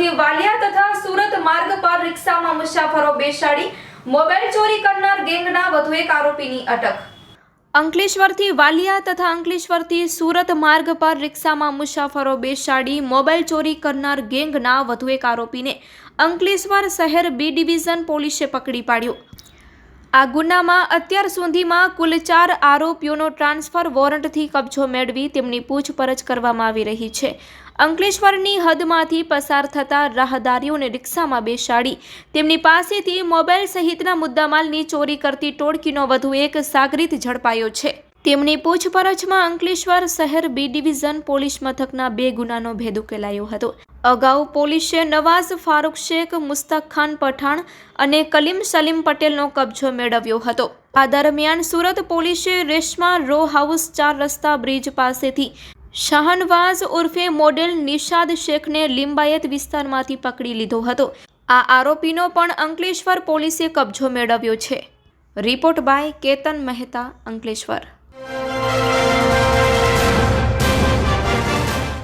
અંકલેશ્વરથી વાલિયા તથા સુરત માર્ગ પર રિક્ષામાં મુસાફરો બેસાડી મોબાઈલ ચોરી કરનાર ગેંગના વધુ એક આરોપીની અટક। અંકલેશ્વરથી વાલિયા તથા અંકલેશ્વરથી સુરત માર્ગ પર રિક્ષામાં મુસાફરો બેસાડી મોબાઈલ ચોરી કરનાર ગેંગના વધુ એક આરોપીને અંકલેશ્વર શહેર બી ડિવિઝન પોલીસે પકડી પાડ્યો। આ ગુનામાં અત્યાર સુધીમાં કુલ 4 આરોપીઓનો ટ્રાન્સફર વોરંટથી કબજો મેળવી તેમની પૂછપરછ કરવામાં આવી રહી છે। અંકલેશ્વરની હદમાંથી પસાર થતા રાહદારીઓને રિક્ષામાં બેસાડી તેમની પાસેથી મોબાઈલ સહિતના મુદ્દામાલની ચોરી કરતી ટોળકીનો વધુ એક સાગરીત ઝડપાયો છે। તેમની પૂછપરછમાં અંકલેશ્વર શહેર બી ડિવિઝન પોલીસ મથકના 2 ગુનાનો ભેદ ઉકેલાયો હતો। અગાઉ પોલીસે નવાઝ ફારૂક શેખ, મુસ્તક ખાન પઠાણ અને કલીમ સલીમ પટેલનો કબજો મેળવ્યો હતો। આ દરમિયાન સુરત પોલીસે રેશમા રો હાઉસ 4 રસ્તા બ્રિજ પાસેથી શાહનવાઝ ઉર્ફે મોડેલ નિશાદ શેખને લિંબાયત વિસ્તારમાંથી પકડી લીધો હતો। આ આરોપીનો પણ અંકલેશ્વર પોલીસે કબજો મેળવ્યો છે। Report by Ketan Mehta, Ankleshwar.